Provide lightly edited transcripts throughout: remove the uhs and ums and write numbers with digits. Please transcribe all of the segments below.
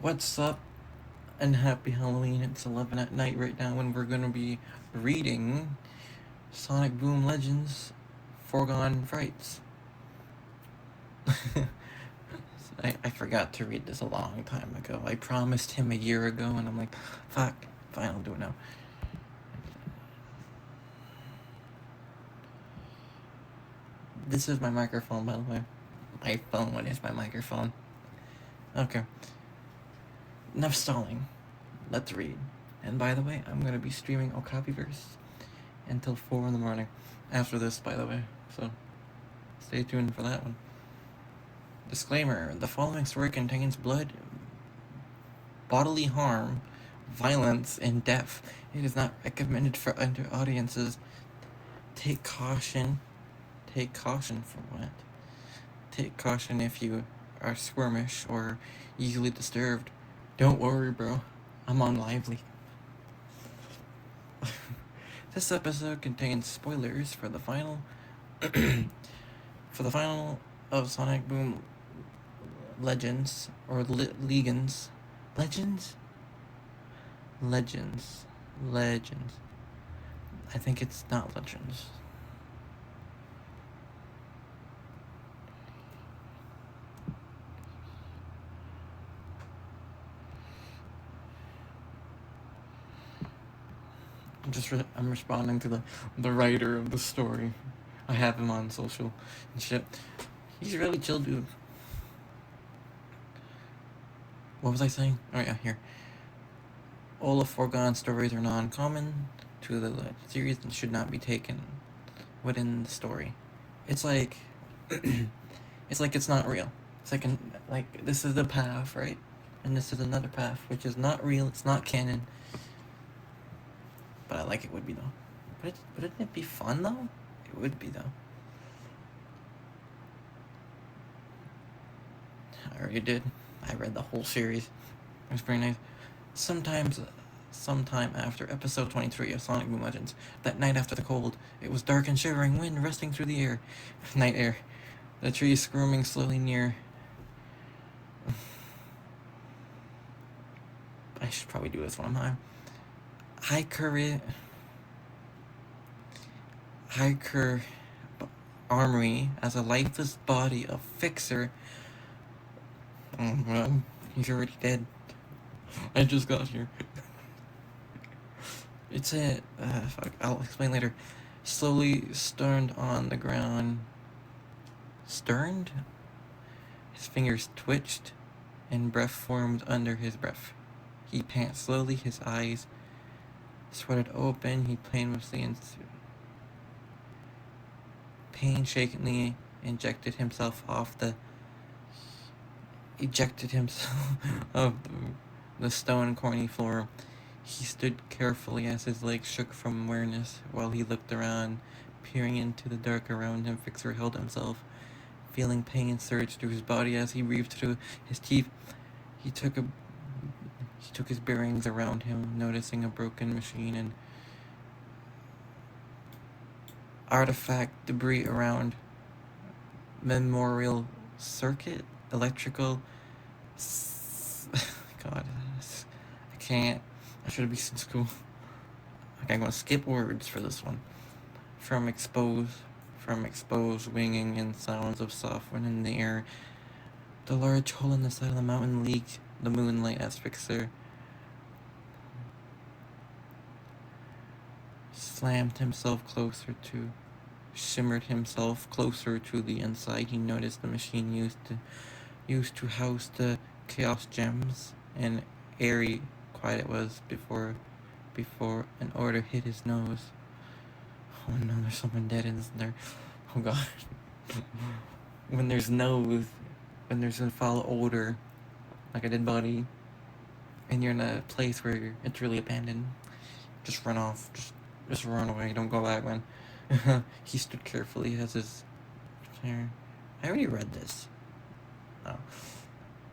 What's up, and happy Halloween. It's 11 at night right now, and we're gonna be reading Sonic Boom Legends Forgone Frights. I forgot to read this a long time ago. I promised him a year ago, and I'm like, fuck, fine, I'll do it now. This is my microphone, by the way. My phone is my microphone. Okay, enough stalling. Let's read. And by the way, I'm gonna be streaming Okapiverse until 4 in the morning. After this, by the way, so stay tuned for that one. Disclaimer: the following story contains blood, bodily harm, violence, and death. It is not recommended for under audiences. Take caution. Take caution for what? Take caution if you are squeamish or easily disturbed. Don't worry, bro. I'm on Lively. This episode contains spoilers for the final of Sonic Boom Legends or Legends. Legends? Legends. Legends. I think it's not Legends. I'm responding to the writer of the story. I have him on social and shit. He's a really chill dude. What was I saying? Oh yeah, here. All of Forgone stories are non-common to the series and should not be taken within the story. It's like it's not real. It's like this is the path, right? And this is another path, which is not real. It's not canon. But I like it would be though. Wouldn't it be fun though? It would be though. I already did. I read the whole series. It was very nice. Sometime after episode 23 of Sonic Boom Legends, that night after the cold, it was dark and shivering, wind resting through the air. Night air. The trees squirming slowly near. I should probably do this when I'm high. Hiker Armory as a lifeless body of Fixer. Oh, well, he's already dead. I just got here. It's a fuck. I'll explain later. Slowly sterned on the ground. Sterned? His fingers twitched, and breath formed under his breath. He pants slowly. His eyes sweated open. He painstakingly ejected himself of the stone corny floor. He stood carefully as his legs shook from awareness while he looked around, peering into the dark around him. Fixer held himself, feeling pain surge through his body as he breathed through his teeth. He took his bearings around him, noticing a broken machine and artifact debris around. Memorial circuit, electrical. God, I can't. I should be in school. Okay, I'm gonna skip words for this one. From exposed, winging and sounds of soft wind in the air. The large hole in the side of the mountain leaked the moonlight as Fixer shimmered himself closer to the inside. He noticed the machine used to house the chaos gems, and airy quiet it was before an order hit his nose. Oh no, there's someone dead in there. Oh god. when there's a foul odor, like a dead body, and you're in a place where it's really abandoned, just run off. Just run away. Don't go back, man. He stood carefully as his... I already read this. Oh.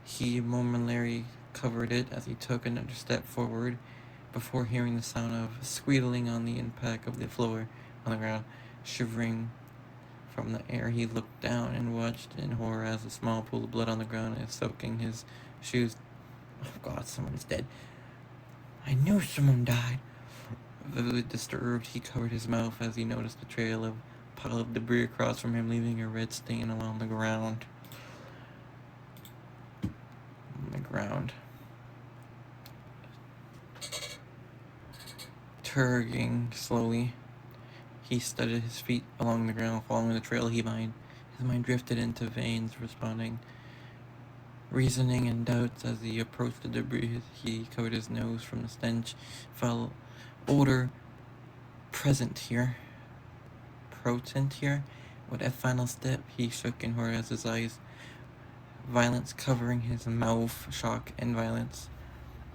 He momentarily covered it as he took another step forward before hearing the sound of squealing on the impact of the floor on the ground. Shivering from the air, he looked down and watched in horror as a small pool of blood on the ground is soaking his shoes. Oh God, someone's dead. I knew someone died. Vividly disturbed, he covered his mouth as he noticed a trail of pile of debris across from him, leaving a red stain along the ground. Turning slowly, he studied his feet along the ground, following the trail. His mind drifted into veins, responding, reasoning and doubts as he approached the debris. He covered his nose from the stench, foul odor present here. With a final step, he shook in horror as his eyes, violence covering his mouth, shock and violence.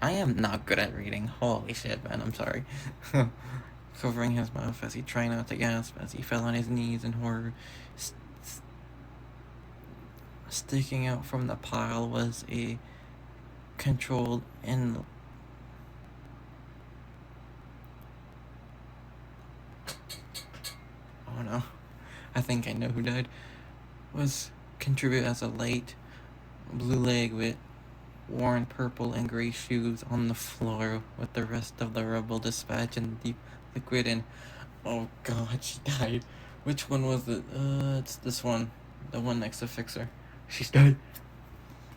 I am not good at reading. Holy shit, man, I'm sorry. Covering his mouth as he tried not to gasp, as he fell on his knees in horror. Sticking out from the pile was a controlled and oh no, I think I know who died. Was contributed as a light blue leg with worn purple and gray shoes on the floor, with the rest of the rubble dispatched in deep liquid. And oh God, she died. Which one was it? It's this one, the one next to Fixer. She's dead.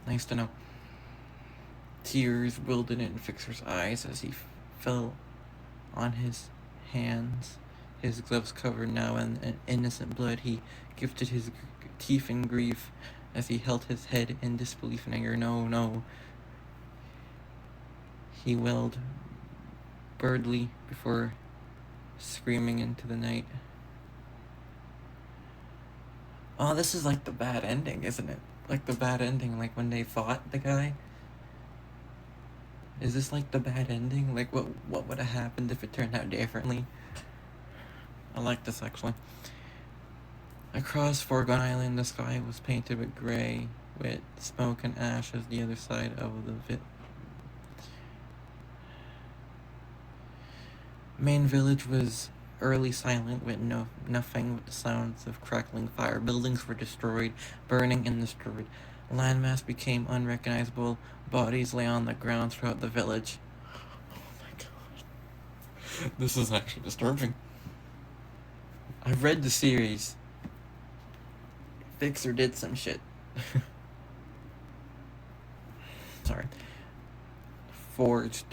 Nice to know. Tears welled in Fixer's eyes as he fell on his hands, his gloves covered now in innocent blood. He gifted his teeth in grief as he held his head in disbelief and anger. No. He wailed birdly before screaming into the night. Oh, this is like the bad ending, isn't it? Like the bad ending, like when they fought the guy. Is this like the bad ending? Like what would have happened if it turned out differently? I like this actually. Across Forgone Island, the sky was painted with gray, with smoke and ash as the other side of the main village was early silent, with nothing but the sounds of crackling fire. Buildings were destroyed, burning and destroyed. Landmass became unrecognizable. Bodies lay on the ground throughout the village. Oh my God. This is actually disturbing. I've read the series. Fixer did some shit. Sorry. Forged.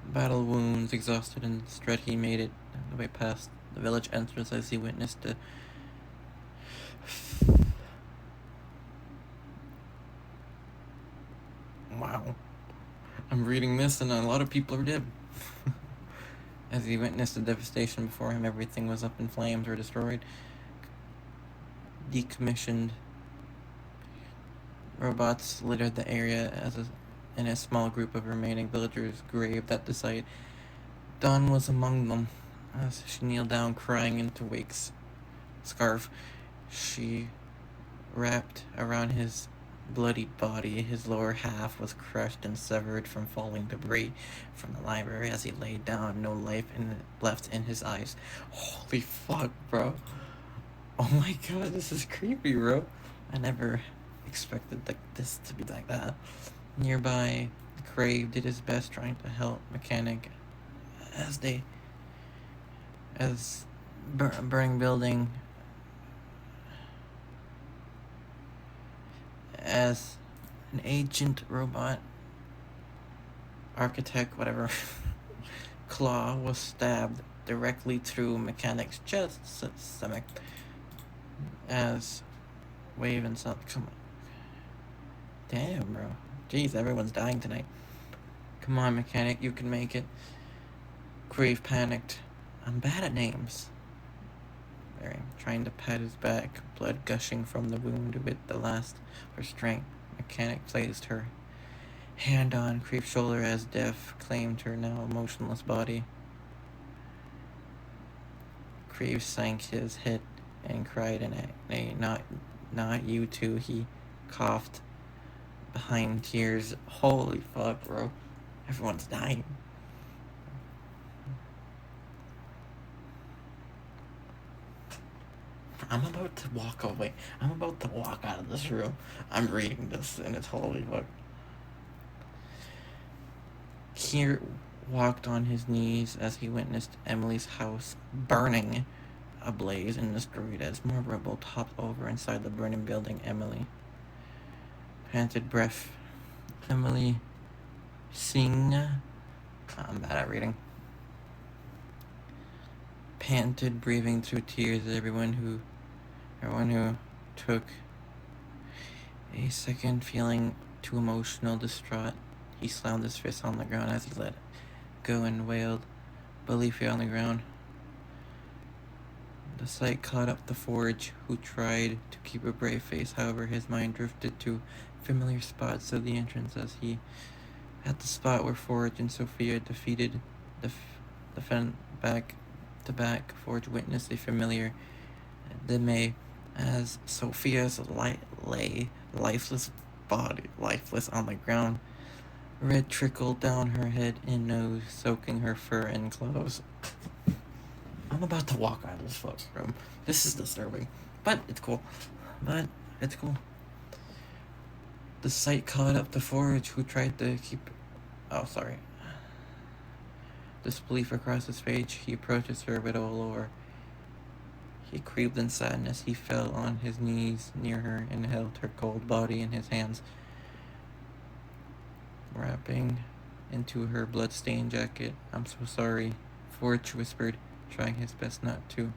Battle wounds, exhausted and distraught, he made it the way past the village entrance as he witnessed the wow. I'm reading this and a lot of people are dead. As he witnessed the devastation before him, everything was up in flames or destroyed. Decommissioned robots littered the area in a small group of remaining villagers graved at the site. Dawn was among them. As she kneeled down, crying into Wake's scarf, she wrapped around his bloody body. His lower half was crushed and severed from falling debris from the library as he lay down, no life left in his eyes. Holy fuck, bro. Oh my God, this is creepy, bro. I never expected this to be like that. Nearby, Crave did his best trying to help Mechanic as burning building as an agent robot architect, whatever. Claw was stabbed directly through Mechanic's chest, stomach, as Wave and Salt. Come on. Damn, bro. Jeez, everyone's dying tonight. Come on, Mechanic, you can make it. Crave panicked. I'm bad at names. Trying to pat his back, blood gushing from the wound with the last restraint. Mechanic placed her hand on Creep's shoulder as death claimed her now motionless body. Crave sank his head and cried in a not you too, he coughed behind tears. Holy fuck, bro. Everyone's dying. I'm about to walk away. I'm about to walk out of this room. I'm reading this in its holy book. He walked on his knees as he witnessed Emily's house burning ablaze and destroyed as more rubble topped over inside the burning building. Emily panted breath. Emily sing. I'm bad at reading. Panted, breathing through tears. Everyone who took a second, feeling too emotional, distraught. He slammed his fist on the ground as he let go and wailed. Billy fell on the ground. The sight caught up the Forge, who tried to keep a brave face. However, his mind drifted to familiar spots of the entrance as he at the spot where Forge and Sophia defeated the back to back. Forge witnessed a familiar dismay as Sophia's lay lifeless on the ground. Red trickled down her head and nose, soaking her fur and clothes. I'm about to walk out of this fucking room. This is disturbing, but it's cool. The sight caught up the Forge, who tried to keep... Oh, sorry. Disbelief across his face, he approaches her with a lure. He creeped in sadness. He fell on his knees near her and held her cold body in his hands, wrapping into her blood-stained jacket. I'm so sorry, Forge whispered, trying his best not to.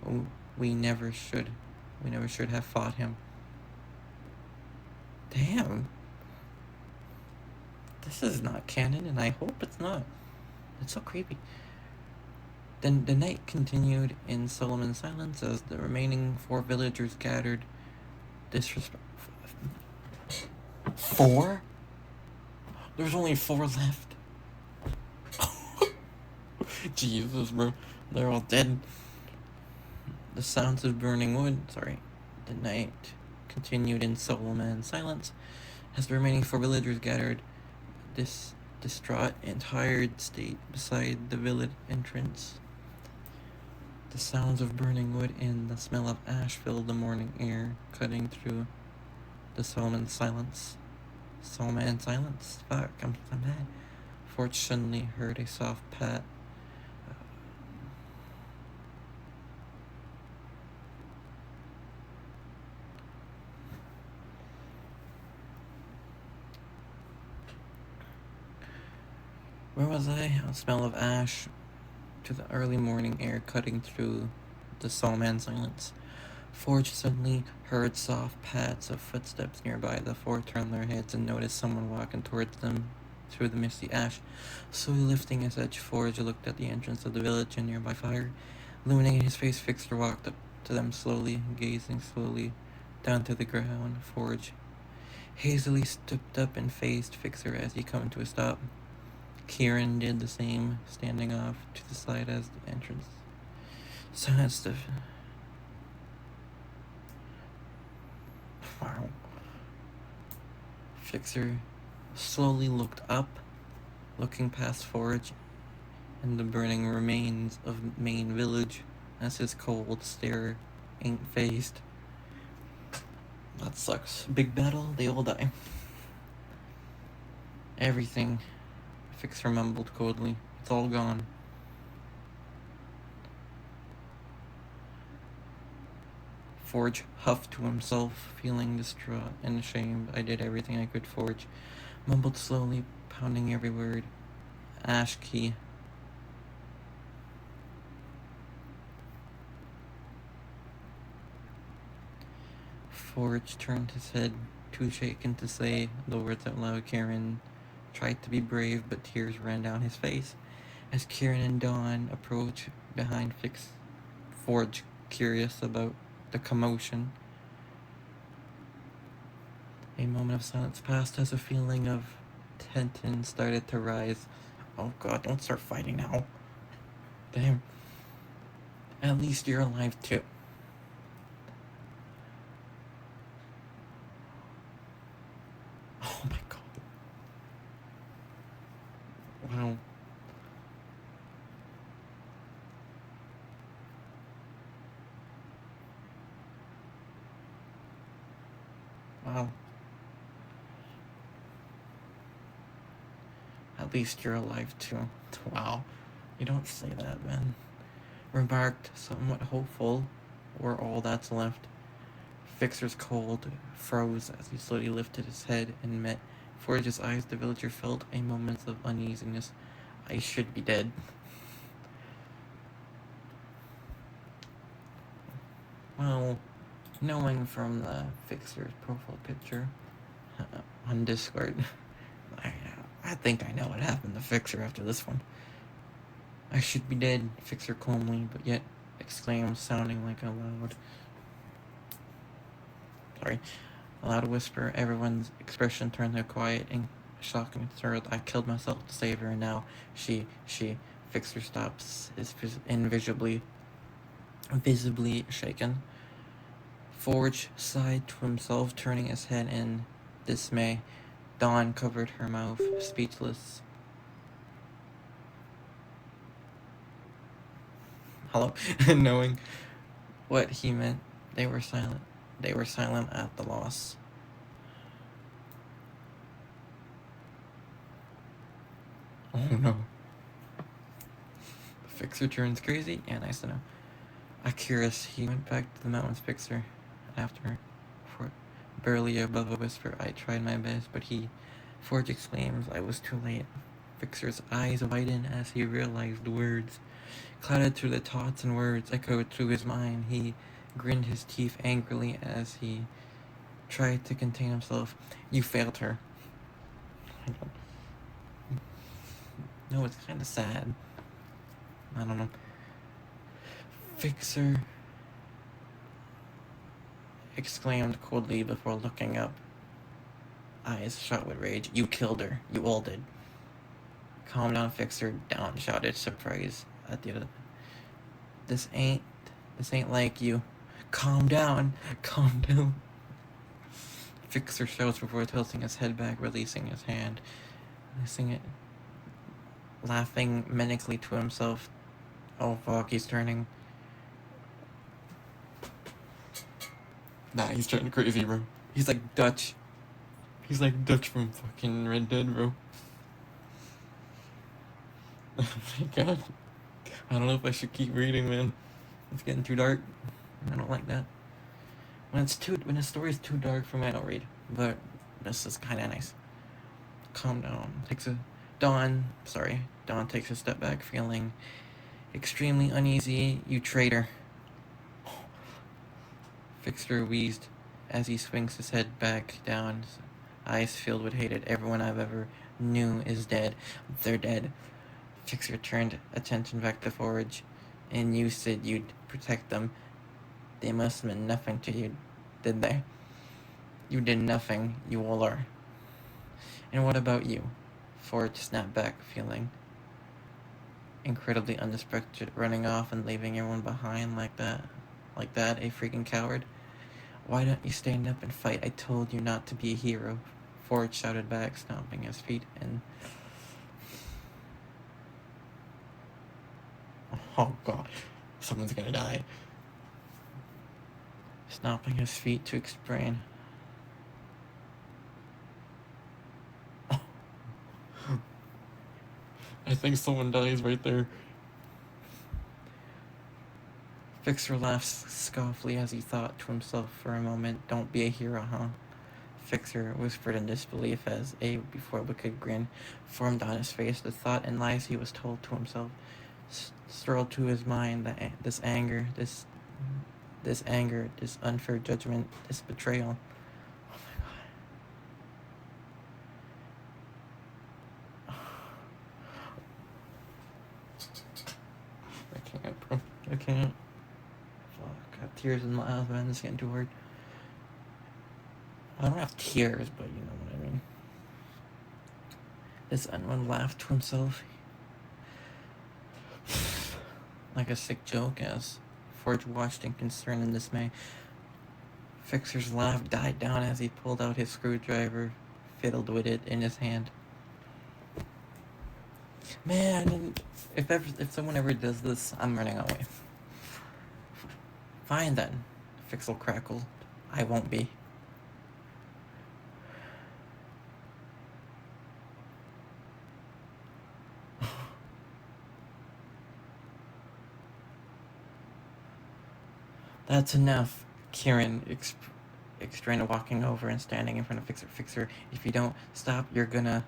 Oh, we never should have fought him. Damn. This is not canon, and I hope it's not. It's so creepy. Then the night continued in solemn silence as the remaining 4 villagers gathered. Disrespect. 4? There's only 4 left. Jesus, bro. They're all dead. The sounds of burning wood. The night continued in solemn silence as the remaining 4 villagers gathered. This distraught and tired state beside the village entrance. The sounds of burning wood and the smell of ash filled the morning air, cutting through the solemn silence. Fuck, I'm mad. Forge suddenly heard a soft pat. Where was I? A smell of ash to the early morning air, cutting through the solemn silence. Forge suddenly heard soft pads of footsteps nearby. The 4 turned their heads and noticed someone walking towards them through the misty ash. Slowly lifting his edge, Forge looked at the entrance of the village and nearby fire. Illuminating his face, Fixer walked up to them slowly, gazing slowly down to the ground. Forge hazily stepped up and faced Fixer as he came to a stop. Kieran did the same, standing off to the side as the entrance. Silence. Wow. Fixer slowly looked up, looking past Forge and the burning remains of main village as his cold stare ain't phased. That sucks. Big battle, they all die. Everything, Fixer mumbled coldly. It's all gone. Forge huffed to himself, feeling distraught and ashamed. I did everything I could, Forge mumbled slowly, pounding every word. Ash key. Forge turned his head, too shaken to say the words out loud. Kieran tried to be brave, but tears ran down his face as Kieran and Dawn approached behind Forge, curious about the commotion. A moment of silence passed as a feeling of tension started to rise. Oh god, don't start fighting now. Damn. At least you're alive too. Oh my god. Wow. Wow. At least you're alive too. Wow. You don't say that, man. Remarked, somewhat hopeful. We're all that's left. Fixer's cold froze as he slowly lifted his head and met Forge's eyes. The villager felt a moment of uneasiness. I should be dead. Well, knowing from the Fixer's profile picture on Discord, I think I know what happened to Fixer after this one. I should be dead, Fixer calmly, but yet exclaimed, sounding like a loud whisper. Everyone's expression turned to quiet and shock and third. I killed myself to save her, and now she, Fixer stops, is visibly shaken. Forge sighed to himself, turning his head in dismay. Dawn covered her mouth, speechless. Hello? Knowing what he meant, they were silent. They were silent at the loss. Oh no. The Fixer turns crazy? Yeah, nice to know. Curious, he went back to the mountains. Fixer after, for barely above a whisper. I tried my best, but he, Forge exclaims, I was too late. Fixer's eyes widened as he realized the words clouded through the thoughts and words echoed through his mind. He grinned his teeth angrily as he tried to contain himself. You failed her. No, it's kind of sad. I don't know. Fixer exclaimed coldly before looking up. Eyes shot with rage. You killed her. You all did. Calm down, Fixer. Down, shouted, surprise at the other. This ain't like you. Calm down. Calm down. Fixer shouts before tilting his head back, releasing his hand. Releasing it. Laughing manically to himself. Oh fuck, he's turning. Nah, he's turning crazy, bro. He's like Dutch. He's like Dutch from fucking Red Dead, bro. Oh my god. I don't know if I should keep reading, man. It's getting too dark. I don't like that. When a story's too dark for me, I don't read. But this is kinda nice. Calm down. Dawn takes a step back, feeling extremely uneasy. You traitor. Fixer wheezed as he swings his head back down, eyes filled with hatred. Everyone I've ever knew is dead. They're dead. Fixer turned attention back to Forge. And you said you'd protect them. They must have meant nothing to you, did they? You did nothing. You all are. And what about you? Forge snapped back, feeling incredibly unexpected, running off and leaving everyone behind like that, a freaking coward. Why don't you stand up and fight? I told you not to be a hero. Forge shouted back, stomping his feet, and oh god, someone's gonna die. Stomping his feet to explain. I think someone dies right there. Fixer laughed scoffingly as he thought to himself for a moment. Don't be a hero, huh? Fixer whispered in disbelief as a before wicked grin formed on his face. The thought and lies he was told to himself swirled to his mind. This anger, this unfair judgment, this betrayal. Oh my god. I can't, bro. I can't. Fuck. I have tears in my eyes, man. This is getting too hard. I don't have tears, but you know what I mean. This unknown laughed to himself. Like a sick joke, as Forge watched in concern and dismay. Fixer's laugh died down as he pulled out his screwdriver, fiddled with it in his hand. Man, if someone ever does this, I'm running away. Fine then, Fixel crackled. I won't be. That's enough. Kieran explained, walking over and standing in front of Fixer. Fixer, if you don't stop, you're gonna...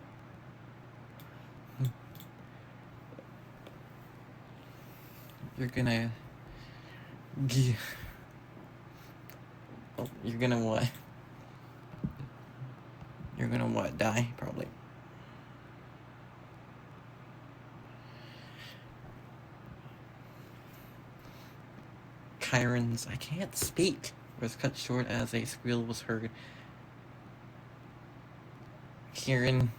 You're gonna... Oh, you're gonna what? You're gonna what? Die? Probably. Kieran's I can't speak was cut short as a squeal was heard. Kieran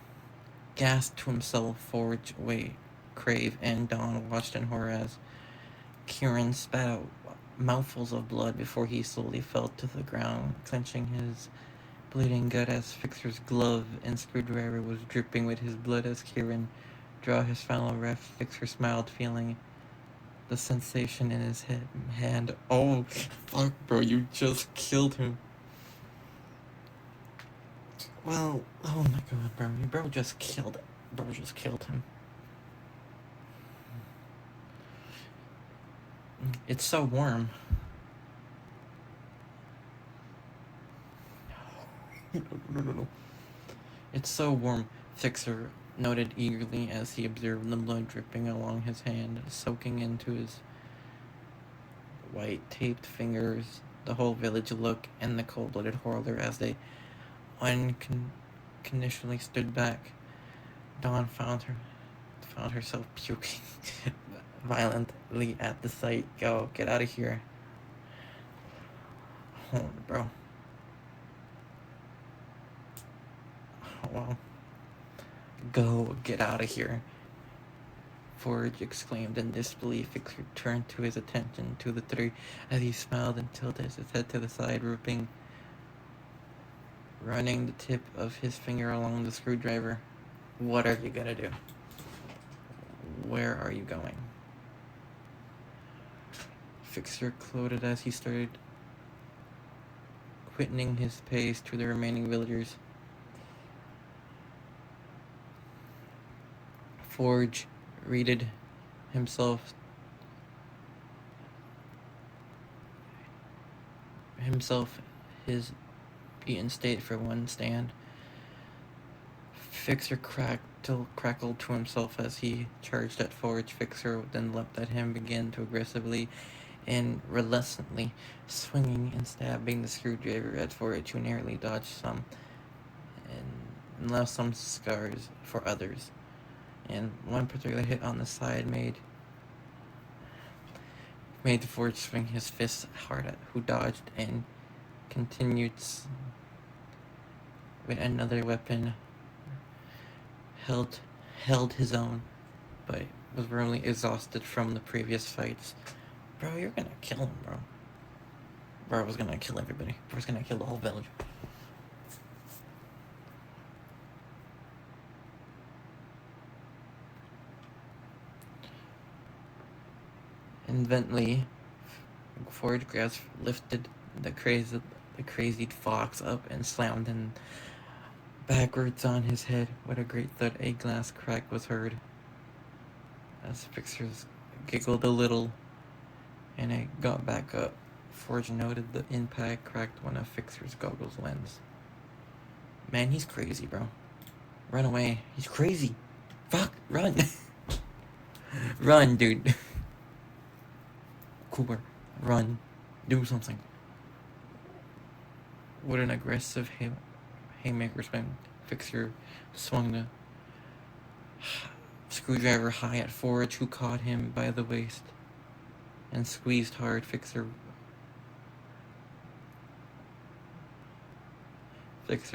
gasped to himself. Forge, Wait, Crave, and Dawn watched in horror as Kieran spat out mouthfuls of blood before he slowly fell to the ground, clenching his bleeding gut as Fixer's glove and screwdriver was dripping with his blood as Kieran drew his final breath. Fixer smiled, feeling the sensation in his hand. Oh, fuck, bro, you just killed him. Well, oh my god, bro, bro just killed it. Bro just killed him. It's so warm. No. It's so warm, Fixer noted eagerly as he observed the blood dripping along his hand, soaking into his white taped fingers. The whole village looked and the cold-blooded horror as they unconditionally stood back. Dawn found herself puking violently at the sight. Go, get out of here. Oh, bro. Oh, well. Go, get out of here. Forge exclaimed in disbelief. Fixer turned to his attention to the three as he smiled and tilted his head to the side, running the tip of his finger along the screwdriver. What are you gonna do? Where are you going? Fixer gloated as he started quickening his pace to the remaining villagers. Forge readied himself his beaten state for one stand. Fixer crackled to himself as he charged at Forge. Fixer then leapt at him, began to aggressively and relentlessly swinging and stabbing the screwdriver at Forge, who narrowly dodged some and left some scars for others. And one particular hit on the side made Forge swing his fists hard at who dodged and continued with another weapon held his own, but was really exhausted from the previous fights. Bro, you're gonna kill him, bro. Bro was gonna kill everybody. Bro's gonna kill the whole village. Invently, Forge Grass lifted the crazied fox up and slammed him backwards on his head. With a great thud, a glass crack was heard. As Fixers giggled a little, and it got back up. Forge noted the impact cracked one of Fixer's goggles lens. Man, he's crazy, bro. Run away. He's crazy. Fuck, run. Run, dude. Cooper, run. Do something. With an aggressive haymaker swing, Fixer swung the screwdriver high at Forge, who caught him by the waist and squeezed hard. Fixer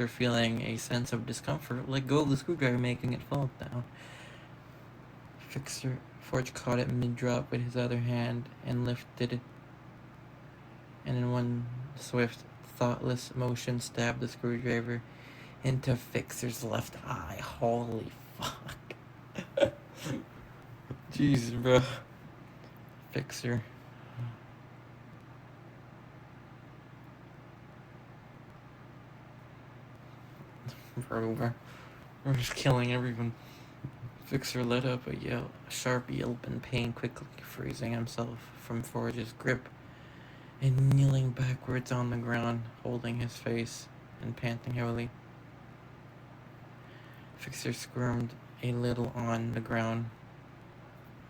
feeling a sense of discomfort, let go of the screwdriver, making it fall down. Forge caught it mid-drop with his other hand and lifted it, and in one swift, thoughtless motion stabbed the screwdriver into Fixer's left eye. Holy fuck. Jesus, bro. Fixer. Bro, we're just killing everyone. Fixer let up a sharp yelp in pain, quickly freezing himself from Forge's grip. and kneeling backwards on the ground, holding his face and panting heavily. Fixer squirmed a little on the ground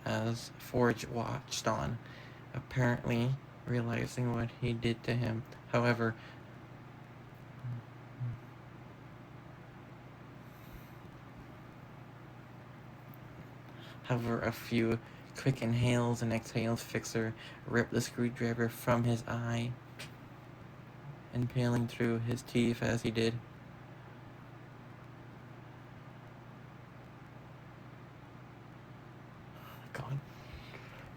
as Forge watched on, apparently realizing what he did to him. However, a few quick inhales and exhales, Fixer ripped the screwdriver from his eye, impaling through his teeth as he did. God.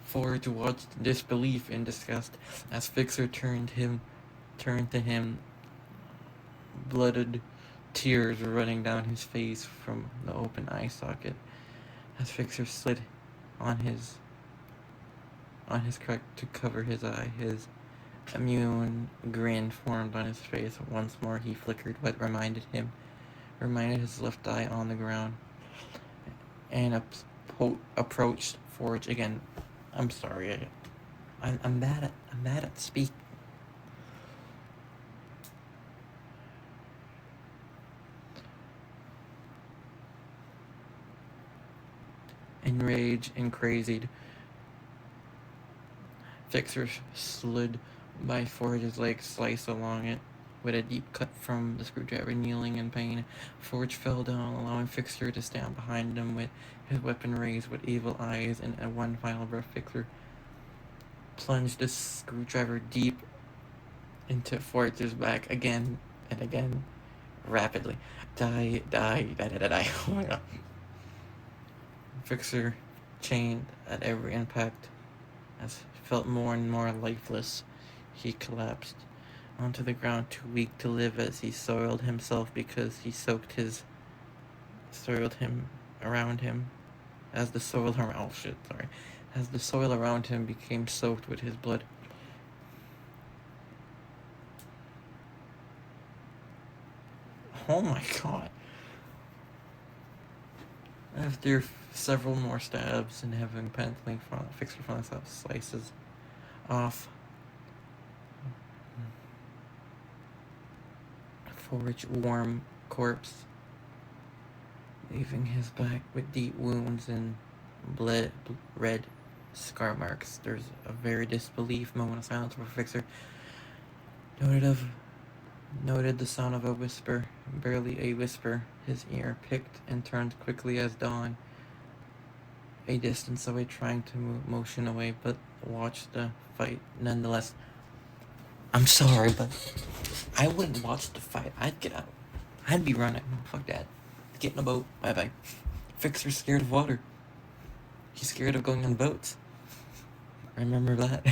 Forge watched in disbelief and disgust as Fixer turned to him, blooded tears running down his face from the open eye socket. As Fixer slid on his crack to cover his eye, his immune grin formed on his face. Once more he flickered what reminded his left eye on the ground, and approached Forge again. I'm sorry, I'm bad at speak. Enraged and crazied, Fixer slid by Forge's leg, sliced along it with a deep cut from the screwdriver. Kneeling in pain, Forge fell down, allowing Fixer to stand behind him with his weapon raised. With evil eyes and a one final breath, Fixer plunged the screwdriver deep into Forge's back again and again, rapidly. Die, die, die, die, die, die. Oh my god. Fixer chained at every impact. As he felt more and more lifeless, he collapsed onto the ground, too weak to live, as he soiled himself because he soiled him around him. As the soil around him became soaked with his blood. Oh my god. After several more stabs and having painfully Fixer found himself slices off Forge's warm corpse, leaving his back with deep wounds and red scar marks. There's a very disbelief moment of silence where Fixer noted the sound of a whisper, barely a whisper. His ear picked and turned quickly as Dawn, a distance away, trying to motion away, but watched the fight nonetheless. I'm sorry, but I wouldn't watch the fight. I'd get out. I'd be running. Fuck that. Get in a boat. Bye-bye. Fixer's scared of water. He's scared of going on boats. Remember that?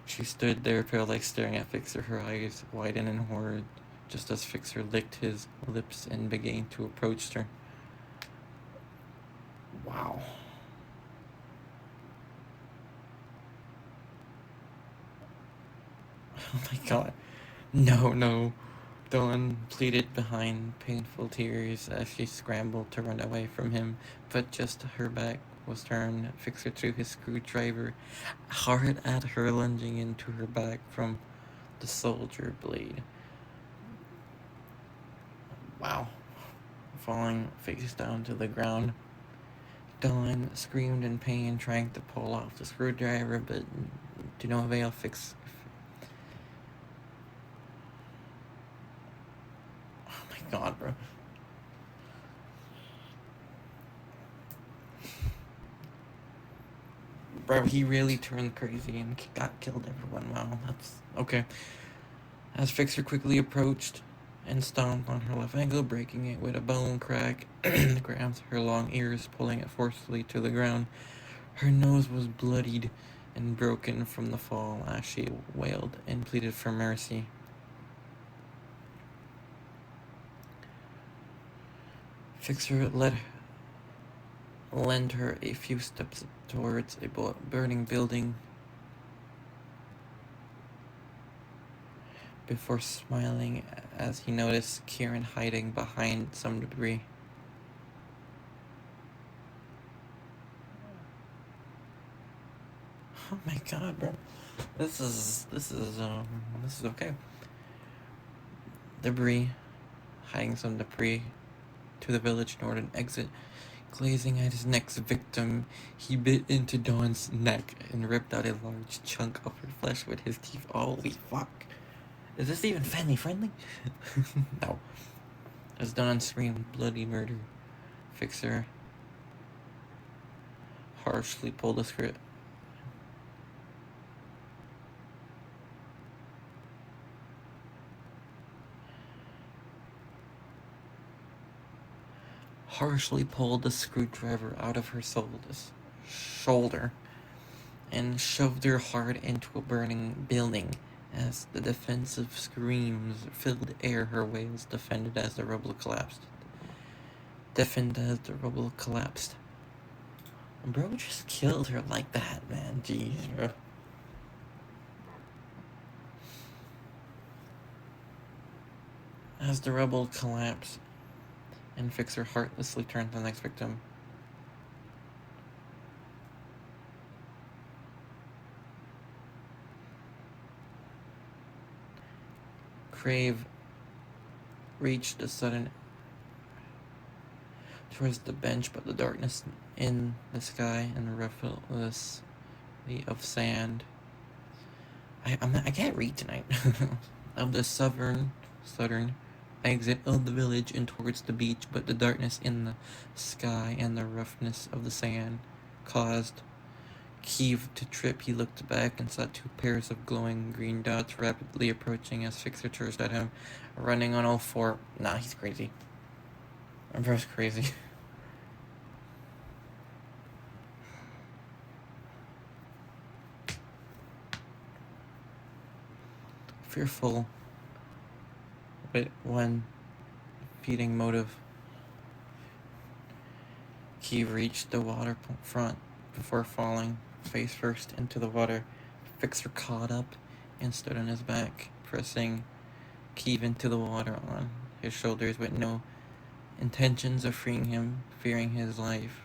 She stood there, paralyzed, staring at Fixer, her eyes widened in horror, just as Fixer licked his lips and began to approach her. Wow. Oh my god. No. Dawn pleaded behind painful tears as she scrambled to run away from him, but just her back was turned. Fixer threw his screwdriver hard at her, lunging into her back from the soldier blade. Wow. Falling face down to the ground, Dawn screamed in pain, trying to pull off the screwdriver, but to no avail. Oh my god, bro. Bro, he really turned crazy and killed everyone. Wow, that's okay. As Fixer quickly approached and stomped on her left ankle, breaking it with a bone crack, grabs her long ears, pulling it forcefully to the ground. Her nose was bloodied and broken from the fall as she wailed and pleaded for mercy. Fixer led her a few steps towards a burning building before smiling as he noticed Kieran hiding behind some debris. Oh my god, bro. This is okay. Debris. Hiding some debris to the village in order to exit. Glazing at his next victim, he bit into Dawn's neck and ripped out a large chunk of her flesh with his teeth. Holy fuck. Is this even family friendly? No. As Dawn screamed bloody murder, Fixer harshly pulled the script. Harshly pulled the screwdriver out of her shoulder and shoved her hard into a burning building. As the defensive screams filled the air, her wails defended as the rubble collapsed. Bro just killed her like that, man. Jeez, bro. As the rubble collapsed and Fixer heartlessly turned to the next victim. Crave reached a sudden towards the bench, but the darkness in the sky and the rufflelessly of sand. I can't read tonight. Of the southern exit of the village and towards the beach, but the darkness in the sky and the roughness of the sand caused Kiev to trip. He looked back and saw two pairs of glowing green dots rapidly approaching as Fixer charged at him, running on all four. Nah, he's crazy. Bro's crazy. Fearful, but one feeding motive. Kiev reached the waterfront before falling face first into the water. Fixer caught up and stood on his back, pressing Kiev into the water on his shoulders with no intentions of freeing him, fearing his life.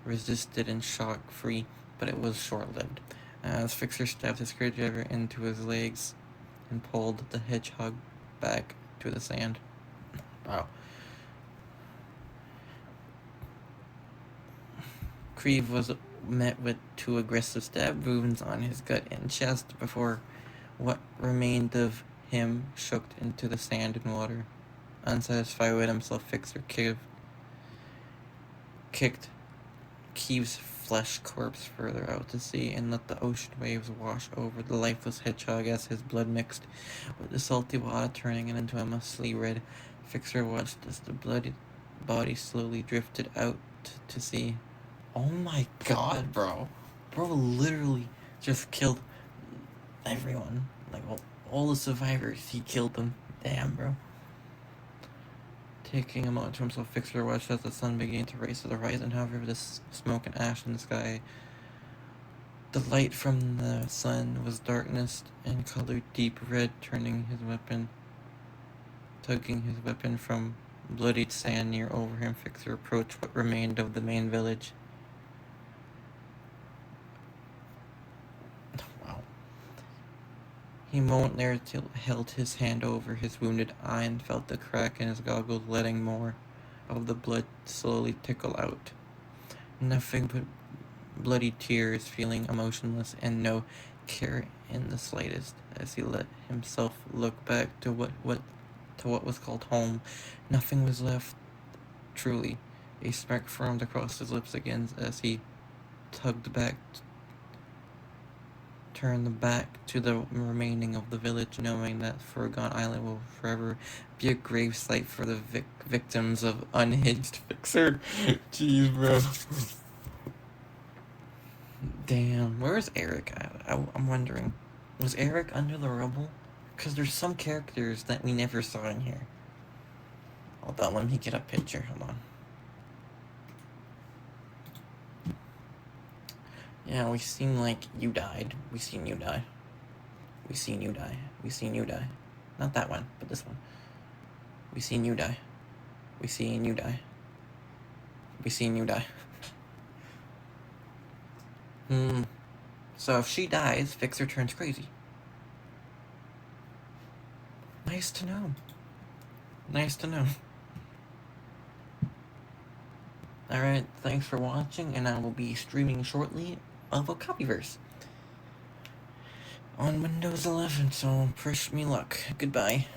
Resisted and shock free, but it was short-lived. As Fixer stabbed his screwdriver into his legs and pulled the hedgehog back to the sand. Wow. Creve was met with two aggressive stab wounds on his gut and chest before what remained of him shook into the sand and water. Unsatisfied with himself, Fixer kicked Keeve's flesh corpse further out to sea and let the ocean waves wash over the lifeless hedgehog as his blood mixed with the salty water, turning it into a muscly red. Fixer watched as the bloody body slowly drifted out to sea. Oh my god, bro. Bro literally just killed everyone. Like, all the survivors, he killed them. Damn, bro. Taking a moment to himself, Fixer watched as the sun began to rise to the horizon. However, the smoke and ash in the sky, the light from the sun was darkness and colored deep red, tugging his weapon from bloodied sand near over him. Fixer approached what remained of the main village. Wow. He momentarily held his hand over his wounded eye and felt the crack in his goggles, letting more of the blood slowly trickle out. Nothing but bloody tears, feeling emotionless and no care in the slightest, as he let himself look back to what was called home. Nothing was left, truly. A smirk formed across his lips again as he turned back to the remaining of the village, knowing that Forgone Island will forever be a grave site for the victims of Unhinged Fixer. Jeez, bro. Damn, where's Eric at? I'm wondering. Was Eric under the rubble? Because there's some characters that we never saw in here. Hold on, let me get a picture. Hold on. Yeah, we seem like you died. We seen you die. We seen you die. We seen you die. Not that one, but this one. We seen you die. We seen you die. We seen you die. So if she dies, Fixer turns crazy. Nice to know. Nice to know. Alright, thanks for watching, and I will be streaming shortly of a Copyverse on Windows 11, so push me luck. Goodbye.